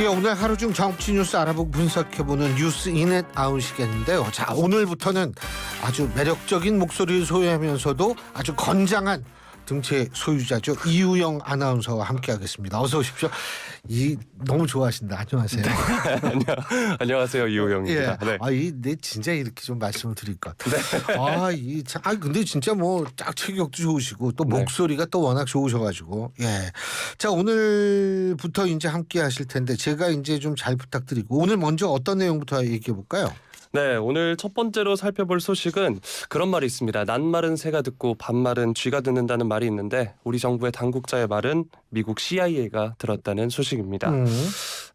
예, 오늘 하루 중 정치 뉴스 알아보고 분석해보는 뉴스인의 아웃 시간인데요. 자, 오늘부터는 아주 매력적인 목소리를 소유하면서도 아주 건장한 등체 소유자죠. 이우영 아나운서와 함께하겠습니다. 어서 오십시오. 너무 좋아하신다. 안녕하세요. 안녕하세요, 이우영입니다. 예. 네. 네, 진짜 이렇게 좀 말씀을 드릴까. 네. 근데 진짜 뭐 짝 체격도 좋으시고 또 목소리가 또 워낙 좋으셔가지고 예. 자, 오늘부터 이제 함께하실 텐데 제가 이제 좀 잘 부탁드리고 오늘 먼저 어떤 내용부터 얘기해 볼까요? 네, 오늘 첫 번째로 살펴볼 소식은 그런 말이 있습니다. 낱말은 새가 듣고 반말은 쥐가 듣는다는 말이 있는데 우리 정부의 당국자의 말은 미국 CIA가 들었다는 소식입니다.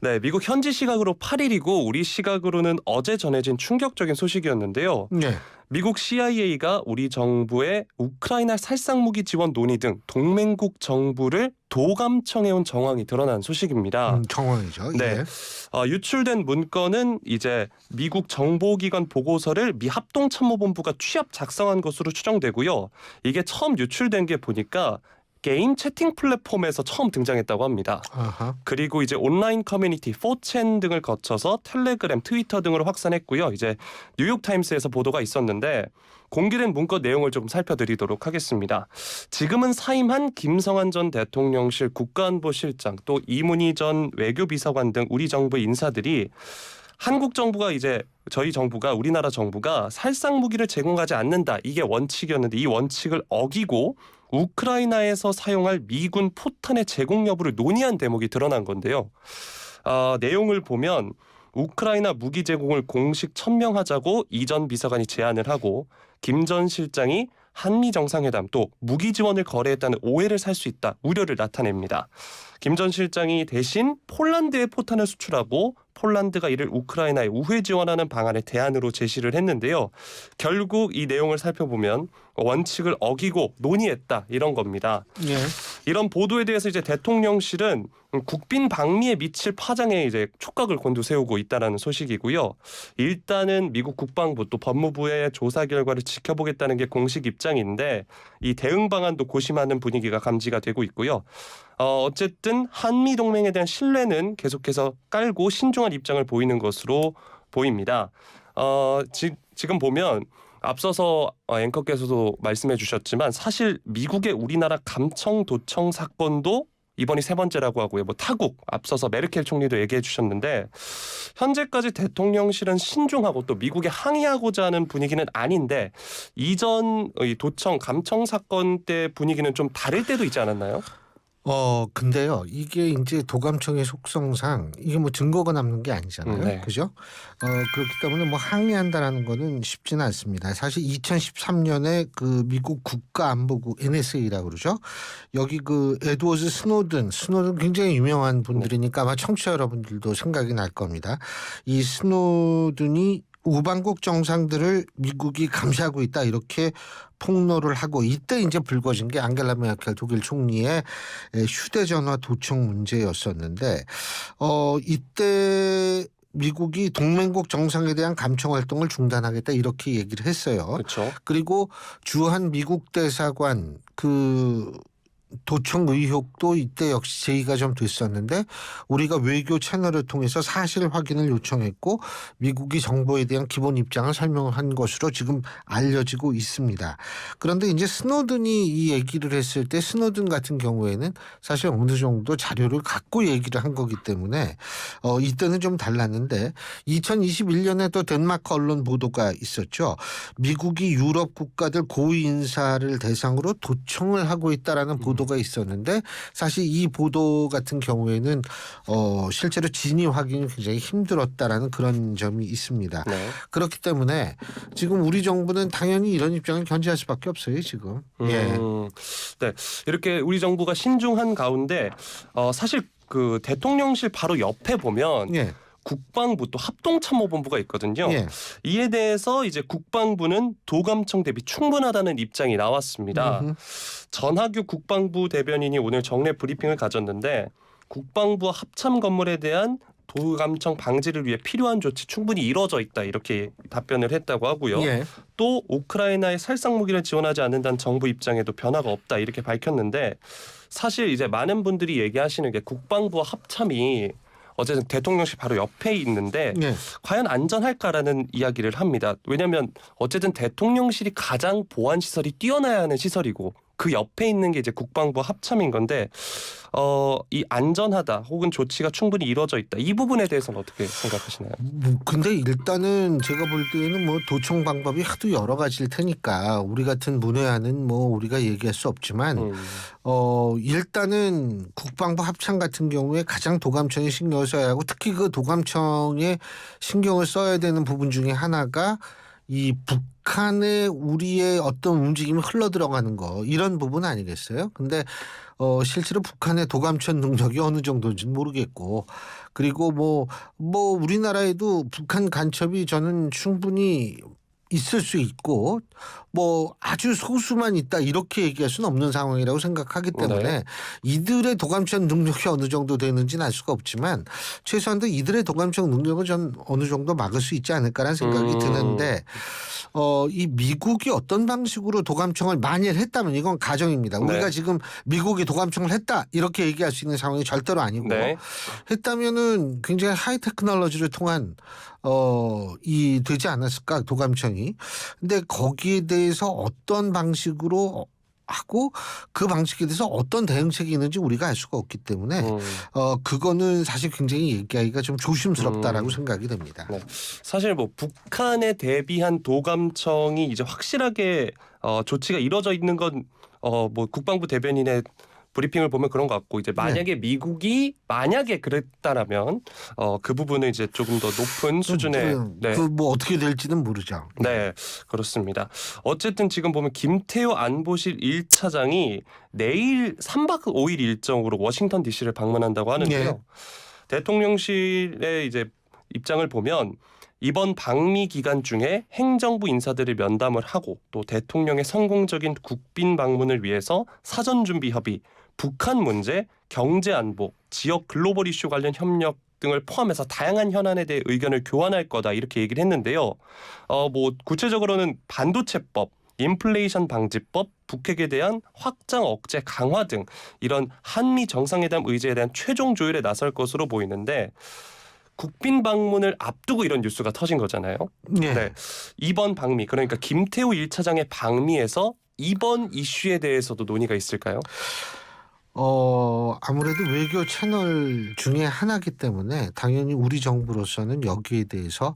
네, 미국 현지 시각으로 8일이고 우리 시각으로는 어제 전해진 충격적인 소식이었는데요. 네. 미국 CIA가 우리 정부의 우크라이나 살상무기 지원 논의 등 동맹국 정부를 도감청해온 정황이 드러난 소식입니다. 정황이죠. 네. 예. 유출된 문건은 이제 미국 정보기관 보고서를 미 합동참모본부가 취합 작성한 것으로 추정되고요. 이게 처음 유출된 게 보니까 게임 채팅 플랫폼에서 처음 등장했다고 합니다. 아하. 그리고 이제 온라인 커뮤니티 4chan 등을 거쳐서 텔레그램, 트위터 등으로 확산했고요. 이제 뉴욕타임스에서 보도가 있었는데 공개된 문건 내용을 조금 살펴드리도록 하겠습니다. 지금은 사임한 김성한 전 대통령실 국가안보실장 또 이문희 전 외교비서관 등 우리 정부 인사들이 한국 정부가 이제 저희 정부가 우리나라 정부가 살상 무기를 제공하지 않는다. 이게 원칙이었는데 이 원칙을 어기고 우크라이나에서 사용할 미군 포탄의 제공 여부를 논의한 대목이 드러난 건데요. 내용을 보면 우크라이나 무기 제공을 공식 천명하자고 이 전 비서관이 제안을 하고 김 전 실장이 한미 정상회담 또 무기 지원을 거래했다는 오해를 살 수 있다. 우려를 나타냅니다. 김 전 실장이 대신 폴란드에 포탄을 수출하고 폴란드가 이를 우크라이나에 우회 지원하는 방안을 대안으로 제시를 했는데요. 결국 이 내용을 살펴보면 원칙을 어기고 논의했다 이런 겁니다. 예. 이런 보도에 대해서 이제 대통령실은 국빈 방미에 미칠 파장에 이제 촉각을 곤두세우고 있다라는 소식이고요. 일단은 미국 국방부 또 법무부의 조사 결과를 지켜보겠다는 게 공식 입장인데 이 대응 방안도 고심하는 분위기가 감지가 되고 있고요. 어쨌든 한미 동맹에 대한 신뢰는 계속해서 깔고 신중한 입장을 보이는 것으로 보입니다. 지금 보면 앞서서 앵커께서도 말씀해 주셨지만 사실 미국의 우리나라 감청 도청 사건도 이번이 세 번째라고 하고요. 뭐 타국 앞서서 메르켈 총리도 얘기해 주셨는데 현재까지 대통령실은 신중하고 또 미국에 항의하고자 하는 분위기는 아닌데 이전 도청 감청 사건 때 분위기는 좀 다를 때도 있지 않았나요? 근데요, 이게 이제 도감청의 속성상 이게 뭐 증거가 남는 게 아니잖아요. 네. 그죠? 그렇기 때문에 뭐 항의한다라는 거는 쉽지는 않습니다. 사실 2013년에 그 미국 국가안보국 NSA라고 그러죠. 여기 그 에드워드 스노든 굉장히 유명한 분들이니까 아마 청취자 여러분들도 생각이 날 겁니다. 이 스노든이 우방국 정상들을 미국이 감시하고 있다 이렇게 폭로를 하고 이때 이제 불거진 게 앙겔라 메르켈 독일 총리의 휴대전화 도청 문제였었는데 이때 미국이 동맹국 정상에 대한 감청 활동을 중단하겠다 이렇게 얘기를 했어요. 그렇죠. 그리고 주한 미국 대사관 도청 의혹도 이때 역시 제기가 좀 됐었는데 우리가 외교 채널을 통해서 사실 확인을 요청했고 미국이 정보에 대한 기본 입장을 설명한 것으로 지금 알려지고 있습니다. 그런데 이제 스노든이 이 얘기를 했을 때 스노든 같은 경우에는 사실 어느 정도 자료를 갖고 얘기를 한 거기 때문에 이때는 좀 달랐는데 2021년에 또 덴마크 언론 보도가 있었죠. 미국이 유럽 국가들 고위 인사를 대상으로 도청을 하고 있다라는 보도가 있었는데 사실 이 보도 같은 경우에는 실제로 진위 확인이 굉장히 힘들었다라는 그런 점이 있습니다. 네. 그렇기 때문에 지금 우리 정부는 당연히 이런 입장을 견지할 수밖에 없어요 지금. 예. 네, 이렇게 우리 정부가 신중한 가운데 사실 그 대통령실 바로 옆에 보면 예. 국방부 또 합동참모본부가 있거든요. 예. 이에 대해서 이제 국방부는 도감청 대비 충분하다는 입장이 나왔습니다. 전하규 국방부 대변인이 오늘 정례 브리핑을 가졌는데 국방부와 합참 건물에 대한 도감청 방지를 위해 필요한 조치 충분히 이루어져 있다 이렇게 답변을 했다고 하고요. 예. 또 우크라이나에 살상 무기를 지원하지 않는다는 정부 입장에도 변화가 없다 이렇게 밝혔는데 사실 이제 많은 분들이 얘기하시는 게 국방부와 합참이 어쨌든 대통령실 바로 옆에 있는데 예. 과연 안전할까라는 이야기를 합니다. 왜냐하면 어쨌든 대통령실이 가장 보안 시설이 뛰어나야 하는 시설이고 그 옆에 있는 게 이제 국방부 합참인 건데 이 안전하다 혹은 조치가 충분히 이루어져 있다 이 부분에 대해서는 어떻게 생각하시나요? 뭐 근데 일단은 제가 볼 때에는 뭐 도청 방법이 하도 여러 가지일 테니까 우리 같은 문외한은 뭐 우리가 얘기할 수 없지만 일단은 국방부 합참 같은 경우에 가장 도감청에 신경을 써야 하고 특히 그 도감청에 신경을 써야 되는 부분 중에 하나가 이 북한의 우리의 어떤 움직임이 흘러 들어가는 거 이런 부분 아니겠어요? 근데 실제로 북한의 도감청 능력이 어느 정도인지는 모르겠고 그리고 뭐 우리나라에도 북한 간첩이 저는 충분히 있을 수 있고 뭐 아주 소수만 있다 이렇게 얘기할 수는 없는 상황이라고 생각하기 때문에 네. 이들의 도감청 능력이 어느 정도 되는지는 알 수가 없지만 최소한도 이들의 도감청 능력은 전 어느 정도 막을 수 있지 않을까라는 생각이 드는데 이 미국이 어떤 방식으로 도감청을 만일 했다면 이건 가정입니다. 네. 우리가 지금 미국이 도감청을 했다 이렇게 얘기할 수 있는 상황이 절대로 아니고 네. 했다면은 굉장히 하이 테크놀로지를 통한 이 되지 않았을까 도감청이. 근데 거기에 대해서 어떤 방식으로 하고 그 방식에 대해서 어떤 대응책이 있는지 우리가 알 수가 없기 때문에 그거는 사실 굉장히 얘기하기가 좀 조심스럽다라고 생각이 됩니다. 네. 사실 뭐 북한에 대비한 도감청이 이제 확실하게 조치가 이루어져 있는 건 뭐 국방부 대변인의 브리핑을 보면 그런 것 같고 이제 만약에 미국이 만약에 그랬다라면 그 부분은 이제 조금 더 높은 수준의 네. 그 뭐 어떻게 될지는 모르죠. 네, 그렇습니다. 어쨌든 지금 보면 김태호 안보실 1차장이 내일 3박 5일 일정으로 워싱턴 DC를 방문한다고 하는데요. 네. 대통령실의 이제 입장을 보면 이번 방미 기간 중에 행정부 인사들을 면담을 하고 또 대통령의 성공적인 국빈 방문을 위해서 사전 준비 협의, 북한 문제, 경제 안보, 지역 글로벌 이슈 관련 협력 등을 포함해서 다양한 현안에 대해 의견을 교환할 거다 이렇게 얘기를 했는데요. 뭐 구체적으로는 반도체법, 인플레이션 방지법, 북핵에 대한 확장 억제 강화 등 이런 한미 정상회담 의제에 대한 최종 조율에 나설 것으로 보이는데 국빈 방문을 앞두고 이런 뉴스가 터진 거잖아요. 네. 네. 이번 방미 그러니까 김태호 1차장의 방미에서 이번 이슈에 대해서도 논의가 있을까요? 아무래도 외교 채널 중에 하나이기 때문에 당연히 우리 정부로서는 여기에 대해서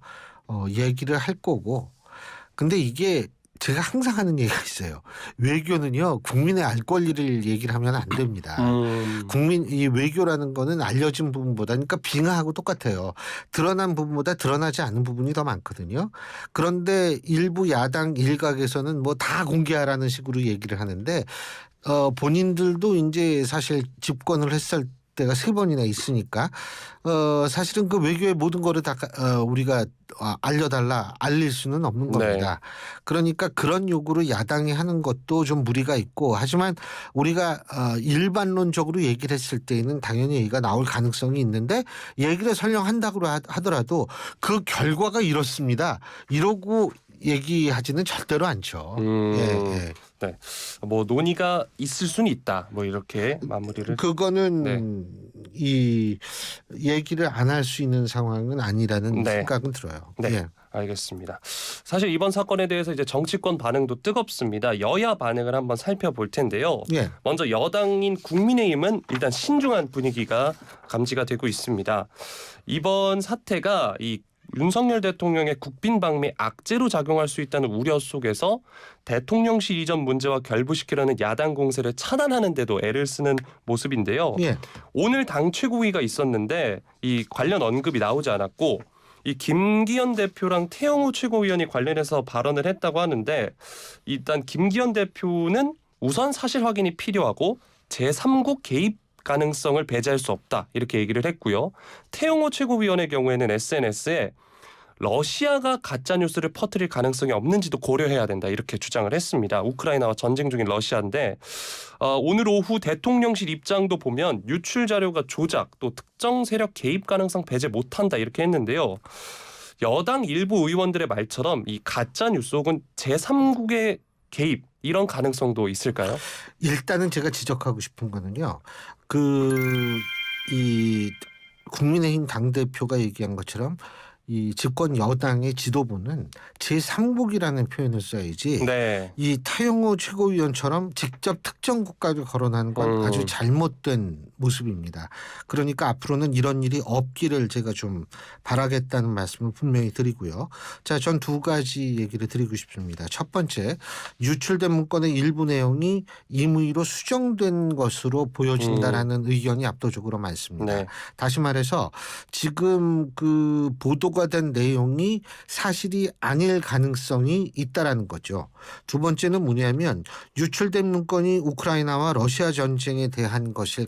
얘기를 할 거고 근데 이게 제가 항상 하는 얘기가 있어요. 외교는요 국민의 알 권리를 얘기를 하면 안 됩니다. 이 외교라는 거는 알려진 부분보다 그러니까 빙하하고 똑같아요. 드러난 부분보다 드러나지 않은 부분이 더 많거든요. 그런데 일부 야당 일각에서는 뭐 다 공개하라는 식으로 얘기를 하는데 본인들도 이제 사실 집권을 했을 때가 3번이나 있으니까 사실은 그 외교의 모든 거를 다 우리가 알려달라 알릴 수는 없는 겁니다. 네. 그러니까 그런 요구를 야당이 하는 것도 좀 무리가 있고 하지만 우리가 일반론적으로 얘기를 했을 때에는 당연히 얘기가 나올 가능성이 있는데 얘기를 설령 한다고 하더라도 그 결과가 이렇습니다. 이러고 얘기하지는 절대로 않죠. 예. 네, 뭐 논의가 있을 수는 있다. 뭐 이렇게 마무리를. 그거는 네. 이 얘기를 안 할 수 있는 상황은 아니라는 네. 생각은 들어요. 네. 예. 알겠습니다. 사실 이번 사건에 대해서 이제 정치권 반응도 뜨겁습니다. 여야 반응을 한번 살펴볼 텐데요. 예. 먼저 여당인 국민의힘은 일단 신중한 분위기가 감지가 되고 있습니다. 이번 사태가 이 윤석열 대통령의 국빈 방미 악재로 작용할 수 있다는 우려 속에서 대통령실 이전 문제와 결부시키려는 야당 공세를 차단하는 데도 애를 쓰는 모습인데요. 예. 오늘 당 최고위가 있었는데 이 관련 언급이 나오지 않았고 이 김기현 대표랑 태영호 최고위원이 관련해서 발언을 했다고 하는데 일단 김기현 대표는 우선 사실 확인이 필요하고 제3국 개입 가능성을 배제할 수 없다 이렇게 얘기를 했고요. 태영호 최고위원의 경우에는 SNS에 러시아가 가짜 뉴스를 퍼뜨릴 가능성이 없는지도 고려해야 된다 이렇게 주장을 했습니다. 우크라이나와 전쟁 중인 러시아인데 오늘 오후 대통령실 입장도 보면 유출 자료가 조작 또 특정 세력 개입 가능성 배제 못한다 이렇게 했는데요. 여당 일부 의원들의 말처럼 이 가짜 뉴스 혹은 제3국의 개입 이런 가능성도 있을까요? 일단은 제가 지적하고 싶은 거는요. 이 국민의힘 당대표가 얘기한 것처럼 이 집권 여당의 지도부는 제3국이라는 표현을 써야지 네. 이 타영호 최고위원처럼 직접 특정 국가를 거론하는 건 아주 잘못된 모습입니다. 그러니까 앞으로는 이런 일이 없기를 제가 좀 바라겠다는 말씀을 분명히 드리고요. 자, 전 두 가지 얘기를 드리고 싶습니다. 첫 번째, 유출된 문건의 일부 내용이 임의로 수정된 것으로 보여진다라는 의견이 압도적으로 많습니다. 네. 다시 말해서 지금 그 보도가 된 내용이 사실이 아닐 가능성이 있다라는 거죠. 두 번째는 뭐냐면 유출된 문건이 우크라이나와 러시아 전쟁에 대한 것을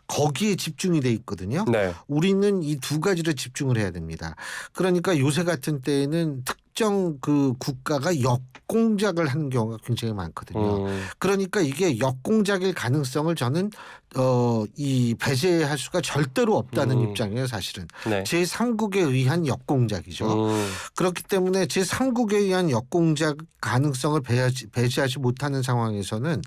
거기에 집중이 돼 있거든요. 네. 우리는 이 두 가지를 집중을 해야 됩니다. 그러니까 요새 같은 때에는 특정 그 국가가 역공작을 하는 경우가 굉장히 많거든요. 그러니까 이게 역공작일 가능성을 저는 이 배제할 수가 절대로 없다는 입장이에요, 사실은. 네. 제3국에 의한 역공작이죠. 그렇기 때문에 제3국에 의한 역공작 가능성을 배제하지 못하는 상황에서는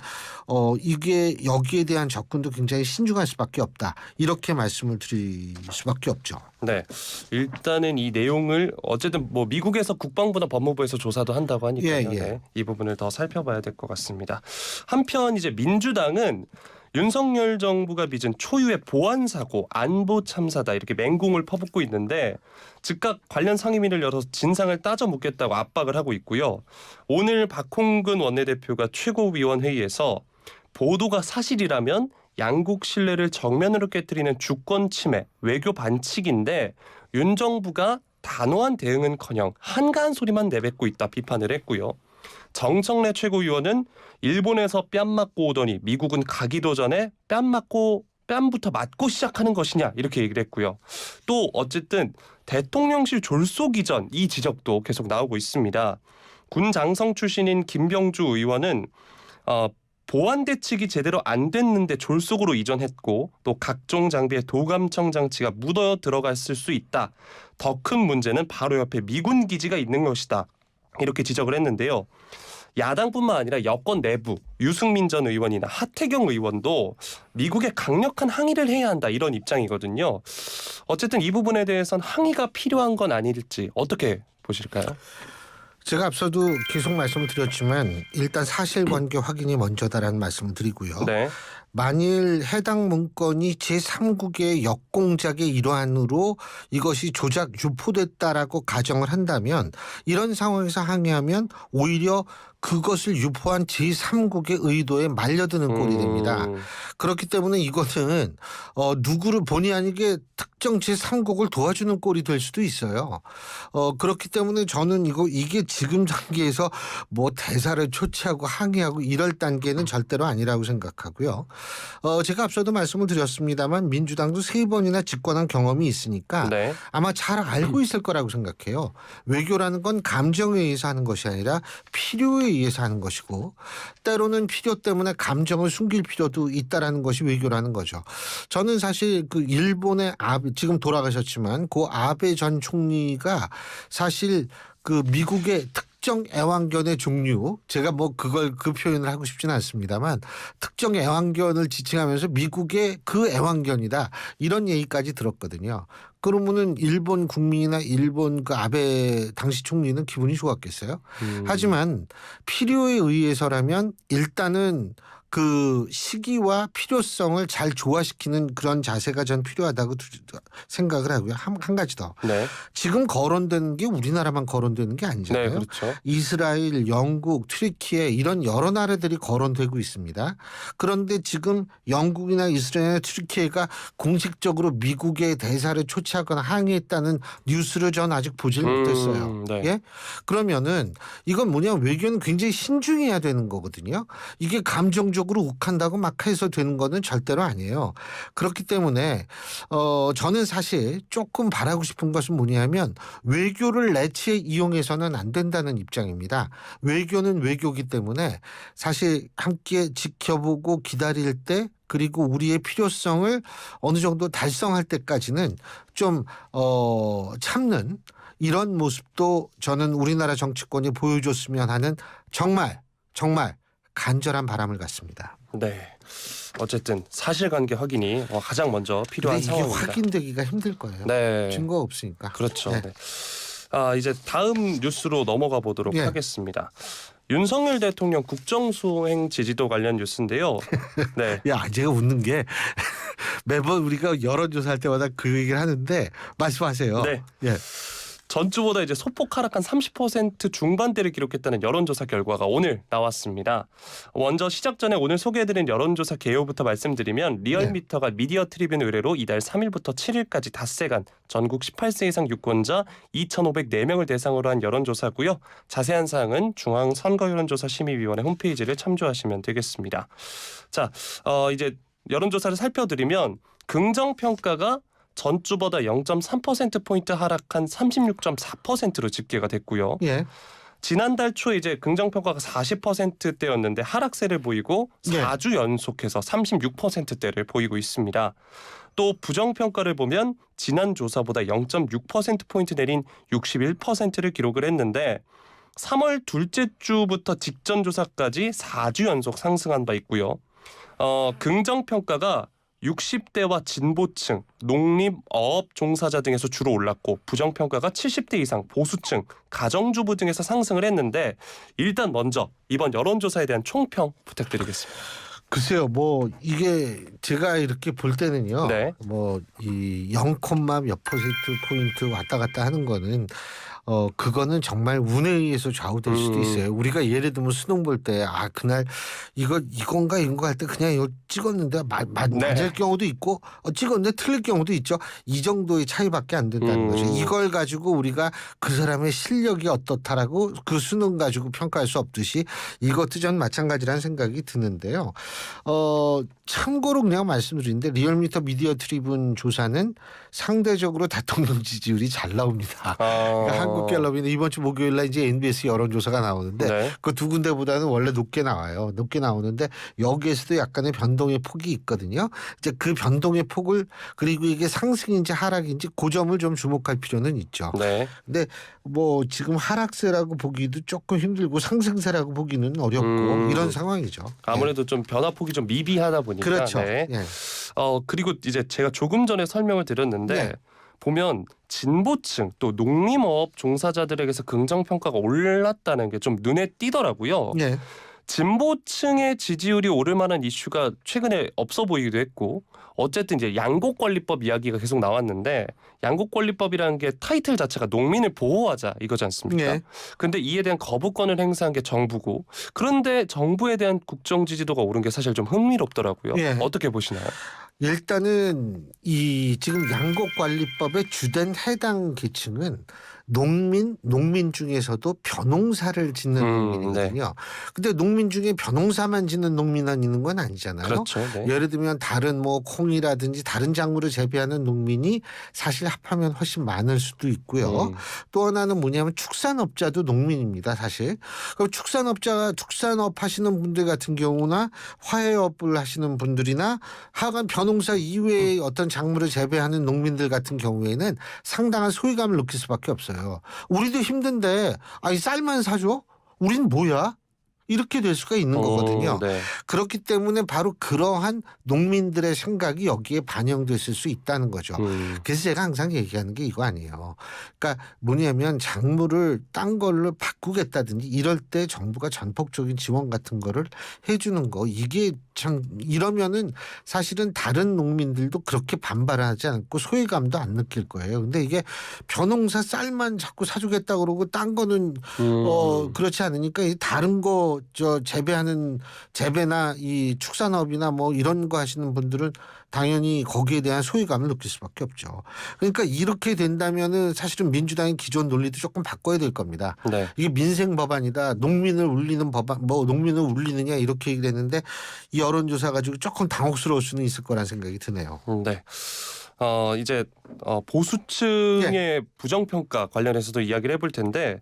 이게 여기에 대한 접근도 굉장히 신중할 수밖에 없다. 이렇게 말씀을 드릴 수밖에 없죠. 네. 일단은 이 내용을 어쨌든 뭐 미국에서 국방부나 법무부에서 조사도 한다고 하니까요. 예. 네. 이 부분을 더 살펴봐야 될 것 같습니다. 한편 이제 민주당은 윤석열 정부가 빚은 초유의 보안 사고, 안보 참사다 이렇게 맹공을 퍼붓고 있는데 즉각 관련 상임위를 열어서 진상을 따져 묻겠다고 압박을 하고 있고요. 오늘 박홍근 원내대표가 최고위원 회의에서 보도가 사실이라면 양국 신뢰를 정면으로 깨뜨리는 주권 침해, 외교 반칙인데 윤 정부가 단호한 대응은커녕 한가한 소리만 내뱉고 있다 비판을 했고요. 정청래 최고위원은 일본에서 뺨 맞고 오더니 미국은 가기도 전에 뺨부터 맞고 시작하는 것이냐 이렇게 얘기를 했고요. 또 어쨌든 대통령실 졸속 이전 이 지적도 계속 나오고 있습니다. 군 장성 출신인 김병주 의원은 보안 대책이 제대로 안 됐는데 졸속으로 이전했고 또 각종 장비에 도감청 장치가 묻어 들어갔을 수 있다. 더 큰 문제는 바로 옆에 미군 기지가 있는 것이다. 이렇게 지적을 했는데요. 야당뿐만 아니라 여권 내부 유승민 전 의원이나 하태경 의원도 미국에 강력한 항의를 해야 한다 이런 입장이거든요. 어쨌든 이 부분에 대해서는 항의가 필요한 건 아닐지 어떻게 보실까요? 제가 앞서도 계속 말씀을 드렸지만 일단 사실관계 확인이 먼저다라는 말씀을 드리고요. 네. 만일 해당 문건이 제3국의 역공작의 일환으로 이것이 조작 유포됐다라고 가정을 한다면 이런 상황에서 항의하면 오히려 그것을 유포한 제3국의 의도에 말려드는 꼴이 됩니다. 그렇기 때문에 이것은 누구를 본의 아니게 특정 제3국을 도와주는 꼴이 될 수도 있어요. 그렇기 때문에 저는 이게 지금 단계에서 뭐 대사를 초치하고 항의하고 이럴 단계는 절대로 아니라고 생각하고요. 제가 앞서도 말씀을 드렸습니다만 민주당도 3번이나 집권한 경험이 있으니까 네. 아마 잘 알고 있을 거라고 생각해요. 외교라는 건 감정에 의해서 하는 것이 아니라 필요에 의해서 하는 것이고 때로는 필요 때문에 감정을 숨길 필요도 있다라는 것이 외교라는 거죠. 저는 사실 그 일본의 지금 돌아가셨지만 그 아베 전 총리가 사실 그 미국의 특정 애완견의 종류 제가 뭐 그 표현을 하고 싶지는 않습니다만 특정 애완견을 지칭하면서 미국의 그 애완견이다 이런 얘기까지 들었거든요. 그러면은 일본 국민이나 일본 그 아베 당시 총리는 기분이 좋았겠어요. 하지만 필요에 의해서라면 일단은 그 시기와 필요성을 잘 조화시키는 그런 자세가 전 필요하다고 생각을 하고요. 한 가지 더. 네. 지금 거론되는 게 우리나라만 거론되는 게 아니잖아요. 네, 그렇죠. 이스라엘, 영국, 튀르키예 이런 여러 나라들이 거론되고 있습니다. 그런데 지금 영국이나 이스라엘이나 튀르키예가 공식적으로 미국의 대사를 초치하거나 항의했다는 뉴스를 전 아직 보질 못했어요. 네. 예? 그러면은 이건 뭐냐면 외교는 굉장히 신중해야 되는 거거든요. 이게 감정적으로 욱한다고 막 해서 되는 거는 절대로 아니에요. 그렇기 때문에 저는 사실 조금 바라고 싶은 것은 뭐냐면 외교를 내치에 이용해서는 안 된다는 입장입니다. 외교는 외교이기 때문에 사실 함께 지켜보고 기다릴 때 그리고 우리의 필요성을 어느 정도 달성할 때까지는 좀 참는 이런 모습도 저는 우리나라 정치권이 보여줬으면 하는 정말 간절한 바람을 갖습니다. 네. 어쨌든 사실관계 확인이 가장 먼저 필요한 근데 이게 상황입니다. 확인되기가 힘들 거예요. 네. 증거가 없으니까. 그렇죠. 네. 네. 이제 다음 뉴스로 넘어가 보도록 예. 하겠습니다. 윤석열 대통령 국정수행 지지도 관련 뉴스인데요. 네. 야, 제가 웃는 게 매번 우리가 여론조사할 때마다 그 얘기를 하는데 말씀하세요. 네. 예. 전주보다 이제 소폭 하락한 30% 중반대를 기록했다는 여론조사 결과가 오늘 나왔습니다. 먼저 시작 전에 오늘 소개해드린 여론조사 개요부터 말씀드리면 리얼미터가 미디어 트리뷴 의뢰로 이달 3일부터 7일까지 닷새간 전국 18세 이상 유권자 2,504명을 대상으로 한 여론조사고요. 자세한 사항은 중앙선거여론조사심의위원회 홈페이지를 참조하시면 되겠습니다. 자, 이제 여론조사를 살펴드리면 긍정평가가 전주보다 0.3%포인트 하락한 36.4%로 집계가 됐고요. 예. 지난달 초에 이제 긍정평가가 40%대였는데 하락세를 보이고 예. 4주 연속해서 36%대를 보이고 있습니다. 또 부정평가를 보면 지난 조사보다 0.6%포인트 내린 61%를 기록을 했는데 3월 둘째 주부터 직전 조사까지 4주 연속 상승한 바 있고요. 긍정평가가 60대와 진보층, 농림, 어업 종사자 등에서 주로 올랐고 부정평가가 70대 이상 보수층, 가정주부 등에서 상승을 했는데 일단 먼저 이번 여론조사에 대한 총평 부탁드리겠습니다. 글쎄요, 뭐 이게 제가 이렇게 볼 때는요. 네. 뭐 이 0, 몇 %포인트 왔다 갔다 하는 거는 그거는 정말 운에 의해서 좌우될 수도 있어요. 우리가 예를 들면 수능 볼 때 그날 이건가 할 때 그냥 이거 찍었는데 맞을 경우도 있고 찍었는데 틀릴 경우도 있죠. 이 정도의 차이밖에 안 된다는 거죠. 이걸 가지고 우리가 그 사람의 실력이 어떻다라고 그 수능 가지고 평가할 수 없듯이 이것도 전 마찬가지라는 생각이 드는데요. 참고로 그냥 말씀드리는데 리얼미터 미디어 트리뷴 조사는 상대적으로 대통령 지지율이 잘 나옵니다. 그러니까 한국갤럽이는 이번 주 목요일날 이제 NBS 여론조사가 나오는데 네. 그 두 군데보다는 원래 높게 나와요. 높게 나오는데 여기에서도 약간의 변동의 폭이 있거든요. 이제 그 변동의 폭을 그리고 이게 상승인지 하락인지 그 점을 좀 주목할 필요는 있죠. 네. 근데 뭐 지금 하락세라고 보기도 조금 힘들고 상승세라고 보기는 어렵고 이런 상황이죠. 아무래도 좀 변화폭이 좀 미비하다 보니까. 그렇죠. 네. 예. 그리고 이제 제가 조금 전에 설명을 드렸는데 네. 보면 진보층 또 농림어업 종사자들에게서 긍정평가가 올랐다는 게 좀 눈에 띄더라고요. 예. 진보층의 지지율이 오를 만한 이슈가 최근에 없어 보이기도 했고 어쨌든 이제 양곡관리법 이야기가 계속 나왔는데 양곡관리법이라는 게 타이틀 자체가 농민을 보호하자 이거지 않습니까? 예. 근데 이에 대한 거부권을 행사한 게 정부고 그런데 정부에 대한 국정 지지도가 오른 게 사실 좀 흥미롭더라고요. 예. 어떻게 보시나요? 일단은 이 지금 양곡관리법의 주된 해당 계층은 농민 중에서도 벼농사를 짓는 농민이거든요. 근데 농민 중에 벼농사만 짓는 농민만 있는 건 아니잖아요. 그렇죠. 네. 예를 들면 다른 뭐 콩이라든지 다른 작물을 재배하는 농민이 사실 합하면 훨씬 많을 수도 있고요. 또 하나는 뭐냐면 축산업자도 농민입니다. 사실. 그럼 축산업 하시는 분들 같은 경우나 화훼업을 하시는 분들이나 하여간 벼농사 이외의 어떤 작물을 재배하는 농민들 같은 경우에는 상당한 소외감을 느낄 수밖에 없어요. 우리도 힘든데 쌀만 사줘? 우린 뭐야? 이렇게 될 수가 있는 거거든요. 네. 그렇기 때문에 바로 그러한 농민들의 생각이 여기에 반영됐을 수 있다는 거죠. 그래서 제가 항상 얘기하는 게 이거 아니에요. 그러니까 뭐냐면 작물을 딴 걸로 바꾸겠다든지 이럴 때 정부가 전폭적인 지원 같은 거를 해주는 거 이게 참 이러면은 사실은 다른 농민들도 그렇게 반발하지 않고 소외감도 안 느낄 거예요. 근데 이게 벼농사 쌀만 자꾸 사주겠다 그러고 딴 거는 그렇지 않으니까 다른 거 재배나 이 축산업이나 뭐 이런 거 하시는 분들은 당연히 거기에 대한 소외감을 느낄 수밖에 없죠. 그러니까 이렇게 된다면은 사실은 민주당의 기존 논리도 조금 바꿔야 될 겁니다. 네. 이게 민생 법안이다. 농민을 울리는 법안, 뭐 농민을 울리느냐 이렇게 얘기를 했는데 이 여론조사 가지고 조금 당혹스러울 수는 있을 거란 생각이 드네요. 네. 이제 보수층의 부정평가 관련해서도 이야기를 해볼 텐데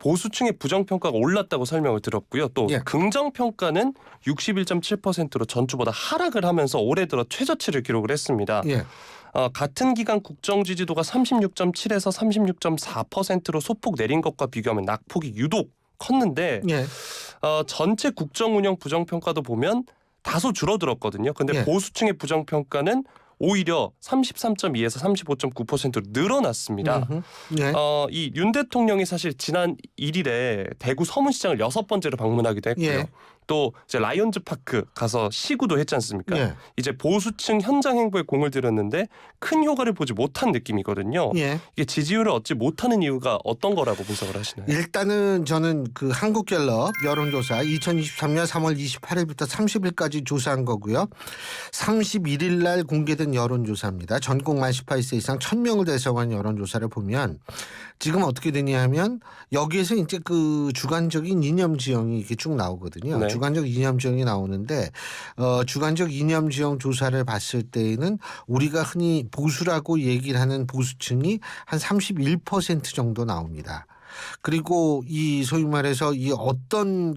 보수층의 부정평가가 올랐다고 설명을 들었고요. 또 긍정평가는 61.7%로 전주보다 하락을 하면서 올해 들어 최저치를 기록을 했습니다. 같은 기간 국정 지지도가 36.7에서 36.4%로 소폭 내린 것과 비교하면 낙폭이 유독 컸는데 예. 전체 국정운영 부정평가도 보면 다소 줄어들었거든요. 근데 예. 보수층의 부정평가는 오히려 33.2에서 35.9%로 늘어났습니다. 예. 이 윤 대통령이 사실 지난 1일에 대구 서문시장을 6번째로 방문하기도 했고요. 예. 또 이제 라이온즈 파크 가서 시구도 했지 않습니까? 예. 이제 보수층 현장 행보에 공을 들였는데 큰 효과를 보지 못한 느낌이거든요. 예. 이게 지지율을 얻지 못하는 이유가 어떤 거라고 분석을 하시나요? 일단은 저는 그 한국갤럽 여론조사 2023년 3월 28일부터 30일까지 조사한 거고요. 31일 날 공개된 여론조사입니다. 전국 만 18세 이상 1000명을 대상한 여론조사를 보면 지금 어떻게 되냐 하면 여기에서 이제 그 주관적인 이념 지형이 이렇게 쭉 나오거든요. 네. 주관적 이념 지형이 나오는데 주관적 이념 지형 조사를 봤을 때에는 우리가 흔히 보수라고 얘기를 하는 보수층이 한 31% 정도 나옵니다. 그리고 이 소위 말해서 이 어떤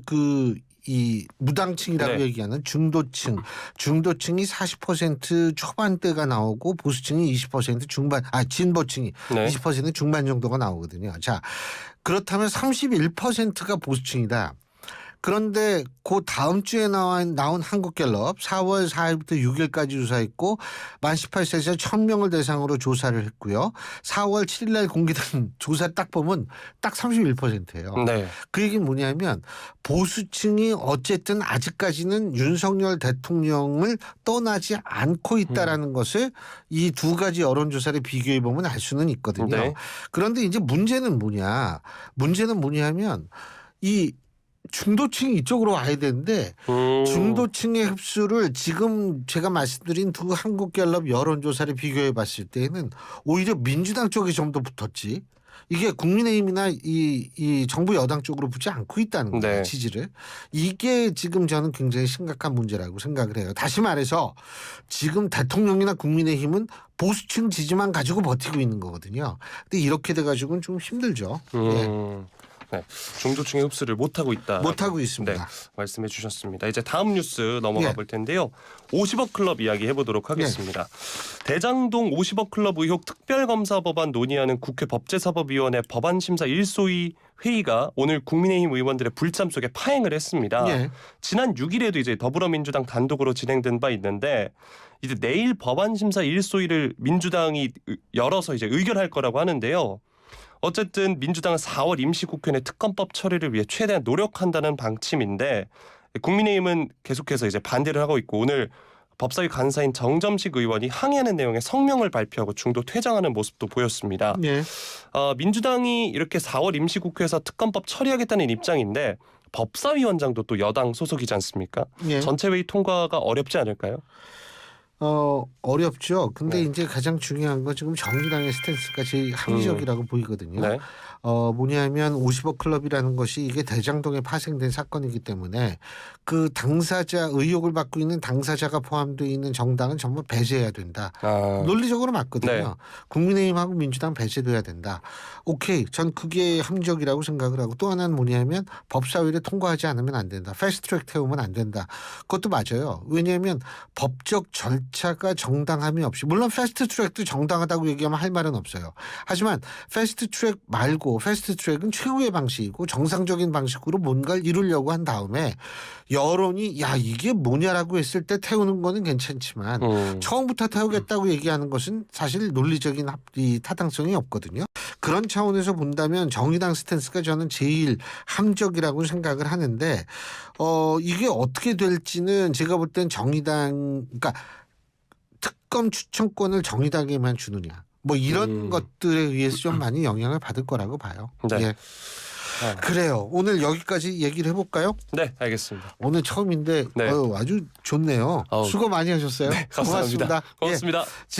이 무당층이라고 네. 얘기하는 중도층이 40% 초반대가 나오고 보수층이 20% 중반, 진보층이 네. 20% 중반 정도가 나오거든요. 자, 그렇다면 31%가 보수층이다. 그런데 그 다음 주에 나온 한국갤럽 4월 4일부터 6일까지 조사했고 만 18세에서 1000명을 대상으로 조사를 했고요. 4월 7일 날 공개된 조사 딱 보면 딱 31%예요. 네. 그 얘기는 뭐냐면 보수층이 어쨌든 아직까지는 윤석열 대통령을 떠나지 않고 있다라는 것을 이 두 가지 여론조사를 비교해 보면 알 수는 있거든요. 네. 그런데 이제 문제는 뭐냐? 문제는 뭐냐면 이 중도층이 이쪽으로 와야 되는데 중도층의 흡수를 지금 제가 말씀드린 두 한국갤럽 여론조사를 비교해 봤을 때는 오히려 민주당 쪽이 좀 더 붙었지. 이게 국민의힘이나 이 정부 여당 쪽으로 붙지 않고 있다는 거예요. 네. 지지를. 이게 지금 저는 굉장히 심각한 문제라고 생각을 해요. 다시 말해서 지금 대통령이나 국민의힘은 보수층 지지만 가지고 버티고 있는 거거든요. 근데 이렇게 돼가지고는 좀 힘들죠. 예. 네. 중도층의 흡수를 못하고 있다. 못하고 있습니다. 네, 말씀해 주셨습니다. 이제 다음 뉴스 넘어가 예. 볼 텐데요. 50억 클럽 이야기 해보도록 하겠습니다. 대장동 50억 클럽 의혹 특별검사 법안 논의하는 국회 법제사법위원회 법안심사 1소위 회의가 오늘 국민의힘 의원들의 불참 속에 파행을 했습니다. 예. 지난 6일에도 이제 더불어민주당 단독으로 진행된 바 있는데 이제 내일 법안심사 1소위를 민주당이 열어서 이제 의결할 거라고 하는데요. 어쨌든 민주당은 4월 임시국회 내 특검법 처리를 위해 최대한 노력한다는 방침인데 국민의힘은 계속해서 이제 반대를 하고 있고 오늘 법사위 간사인 정점식 의원이 항의하는 내용의 성명을 발표하고 중도 퇴장하는 모습도 보였습니다. 예. 민주당이 이렇게 4월 임시국회에서 특검법 처리하겠다는 입장인데 법사위원장도 또 여당 소속이지 않습니까? 예. 전체 회의 통과가 어렵지 않을까요? 어렵죠. 근데 네. 이제 가장 중요한 건 지금 정의당의 스탠스가 제일 합리적이라고 보이거든요. 네. 뭐냐면 50억 클럽이라는 것이 이게 대장동에 파생된 사건이기 때문에 그 당사자 의혹을 받고 있는 당사자가 포함되어 있는 정당은 전부 배제해야 된다. 논리적으로 맞거든요. 네. 국민의힘하고 민주당 배제돼야 된다. 오케이. 전 그게 합리적이라고 생각을 하고 또 하나는 뭐냐면 법사위를 통과하지 않으면 안 된다. 패스트트랙 태우면 안 된다. 그것도 맞아요. 왜냐하면 법적 절차가 정당함이 없이 물론 패스트트랙도 정당하다고 얘기하면 할 말은 없어요. 하지만 패스트트랙 말고 패스트트랙은 최후의 방식이고 정상적인 방식으로 뭔가를 이루려고 한 다음에 여론이 야 이게 뭐냐라고 했을 때 태우는 거는 괜찮지만 처음부터 태우겠다고 얘기하는 것은 사실 논리적인 이 타당성이 없거든요. 그런 차원에서 본다면 정의당 스탠스가 저는 제일 합리적이라고 생각을 하는데 이게 어떻게 될지는 제가 볼 땐 정의당 그러니까 특검 추천권을 정의당에만 주느냐 뭐 이런 것들에 의해서 좀 많이 영향을 받을 거라고 봐요. 네. 예. 그래요. 오늘 여기까지 얘기를 해볼까요? 네, 알겠습니다. 오늘 처음인데 네. 아주 좋네요. 수고 많이 하셨어요. 네, 감사합니다. 고맙습니다. 고맙습니다. 예. 지금